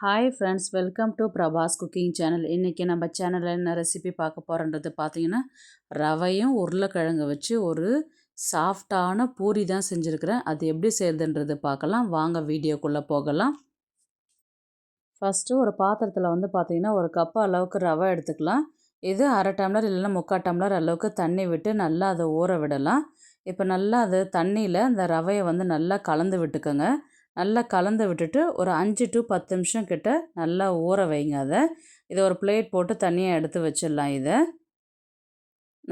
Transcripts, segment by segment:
Hi friends, welcome to Prabhas cooking channel. இன்றைக்கி நம்ம சேனலில் என்ன ரெசிபி பார்க்க போகிறோன்றது பார்த்தீங்கன்னா, ரவையும் உருளைக்கிழங்கு வச்சு ஒரு சாஃப்டான பூரி தான் செஞ்சுருக்கிறேன். அது எப்படி செய்கிறதுன்றது பார்க்கலாம். வாங்க வீடியோக்குள்ளே போகலாம். ஃபஸ்ட்டு ஒரு பாத்திரத்தில் பார்த்தீங்கன்னா ஒரு கப்பு அளவுக்கு ரவை எடுத்துக்கலாம். இது அரை டம்ளர் இல்லைன்னா 3/4 டம்ளர் அளவுக்கு தண்ணி விட்டு நல்லா அதை ஊற விடலாம். இப்போ நல்லா அது தண்ணியில் அந்த ரவையை நல்லா கலந்து விட்டுக்கோங்க. நல்லா கலந்து விட்டுட்டு ஒரு 5 to 10 நிமிஷம் கிட்ட நல்லா ஊற வைங்க அதை. இதை ஒரு பிளேட் போட்டு தனியாக எடுத்து வச்சிடலாம். இதை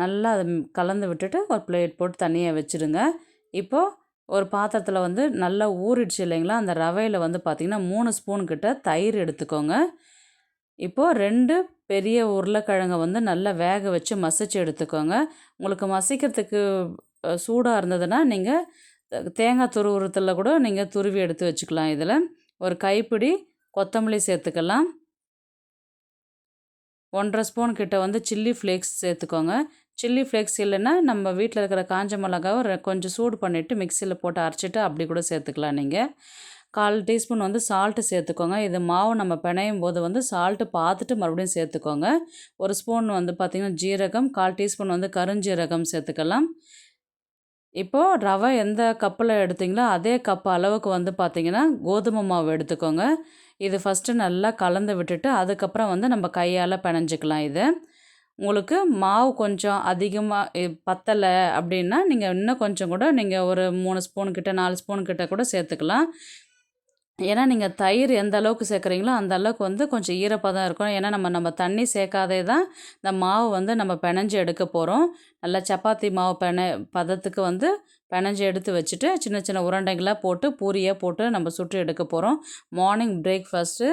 நல்லா அதை கலந்து விட்டுட்டு ஒரு பிளேட் போட்டு தனியாக வச்சுருங்க. இப்போது ஒரு பாத்திரத்தில் நல்லா ஊறிடுச்சு இல்லைங்களா, அந்த ரவையில் பார்த்திங்கன்னா 3 ஸ்பூன் கிட்ட தயிர் எடுத்துக்கோங்க. இப்போது 2 பெரிய உருளைக்கிழங்கை நல்லா வேக வச்சு மசிச்சு எடுத்துக்கோங்க. உங்களுக்கு மசிக்கிறதுக்கு சூடாக இருந்ததுன்னா நீங்கள் தேங்காய் துருவுறத்தில் கூட நீங்கள் துருவி எடுத்து வச்சுக்கலாம். இதில் ஒரு கைப்பிடி கொத்தமல்லி சேர்த்துக்கலாம். 1/2 ஸ்பூன் கிட்ட சில்லி ஃப்ளேக்ஸ் சேர்த்துக்கோங்க. சில்லி ஃப்ளேக்ஸ் இல்லைன்னா நம்ம வீட்டில் இருக்கிற காஞ்ச மிளகாவை கொஞ்சம் சூடு பண்ணிவிட்டு மிக்சியில் போட்டு அரைச்சிட்டு அப்படி கூட சேர்த்துக்கலாம். நீங்கள் 1/4 டீஸ்பூன் சால்ட்டு சேர்த்துக்கோங்க. இது மாவு நம்ம பிணையும் போது சால்ட்டு பார்த்துட்டு மறுபடியும் சேர்த்துக்கோங்க. 1 ஸ்பூன் பார்த்திங்கன்னா ஜீரகம், 1/4 டீஸ்பூன் கருஞ்சீரகம் சேர்த்துக்கலாம். இப்போது ரவை எந்த கப்பில் எடுத்திங்களோ அதே கப் அளவுக்கு பார்த்திங்கன்னா கோதுமை மாவு எடுத்துக்கோங்க. இது ஃபஸ்ட்டு நல்லா கலந்து விட்டுட்டு அதுக்கப்புறம் நம்ம கையால் பிணைஞ்சிக்கலாம். இது உங்களுக்கு மாவு கொஞ்சம் அதிகமாக பத்தலை அப்படின்னா நீங்கள் இன்னும் கொஞ்சம் கூட நீங்கள் ஒரு 3 ஸ்பூன் கிட்ட 4 ஸ்பூன் கிட்ட கூட சேர்த்துக்கலாம். ஏன்னா நீங்கள் தயிர் எந்த அளவுக்கு சேர்க்குறீங்களோ அந்த அளவுக்கு கொஞ்சம் ஈரப்பதம் இருக்கும். ஏன்னா நம்ம தண்ணி சேர்க்காதே தான் இந்த மாவு நம்ம பிணைஞ்சு எடுக்க போகிறோம். நல்லா சப்பாத்தி மாவு பதத்துக்கு பிணைஞ்சு எடுத்து வச்சுட்டு சின்ன சின்ன உருண்டைகளாக போட்டு பூரியாக போட்டு நம்ம சுட்டு எடுக்க போகிறோம். மார்னிங் பிரேக்ஃபாஸ்ட்டு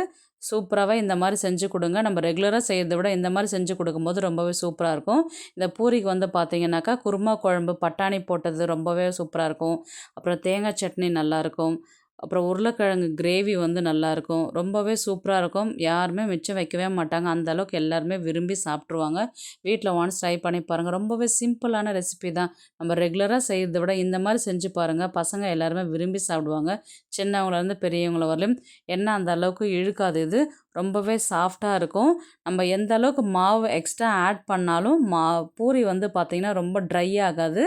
சூப்பராகவே இந்த மாதிரி செஞ்சு கொடுங்க. நம்ம ரெகுலராக செய்கிறத விட இந்த மாதிரி செஞ்சு கொடுக்கும்போது ரொம்பவே சூப்பராக இருக்கும். இந்த பூரிக்கு பார்த்தீங்கன்னாக்கா குருமா குழம்பு பட்டாணி போட்டது ரொம்பவே சூப்பராக இருக்கும். அப்புறம் தேங்காய் சட்னி நல்லாயிருக்கும். அப்புறம் உருளைக்கிழங்கு கிரேவி நல்லாயிருக்கும். ரொம்பவே சூப்பராக இருக்கும். யாருமே மிச்சம் வைக்கவே மாட்டாங்க. அந்த அளவுக்கு எல்லாருமே விரும்பி சாப்பிட்ருவாங்க. வீட்டில் ஒன்ஸ் ட்ரை பண்ணி பாருங்கள். ரொம்பவே சிம்பிளான ரெசிபி தான். நம்ம ரெகுலராக செய்கிறத விட இந்த மாதிரி செஞ்சு பாருங்கள். பசங்க எல்லாருமே விரும்பி சாப்பிடுவாங்க. சின்னவங்கலேருந்து பெரியவங்கள வரலையும் எண்ணெய் அந்த அளவுக்கு இழுக்காது. இது ரொம்பவே சாஃப்டாக இருக்கும். நம்ம எந்த அளவுக்கு மாவு எக்ஸ்ட்ரா ஆட் பண்ணாலும் பூரி பார்த்திங்கன்னா ரொம்ப ட்ரை ஆகாது.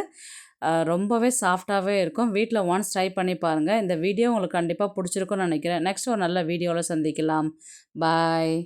ரொம்பவே சாஃப்டாகவே இருக்கும். வீட்டில் ஒன்ஸ் ட்ரை பண்ணி பாருங்கள். இந்த வீடியோ உங்களுக்கு கண்டிப்பாக பிடிச்சிருக்குன்னு நினைக்கிறேன். நெக்ஸ்ட் ஒரு நல்ல வீடியோவில் சந்திக்கலாம். பாய்.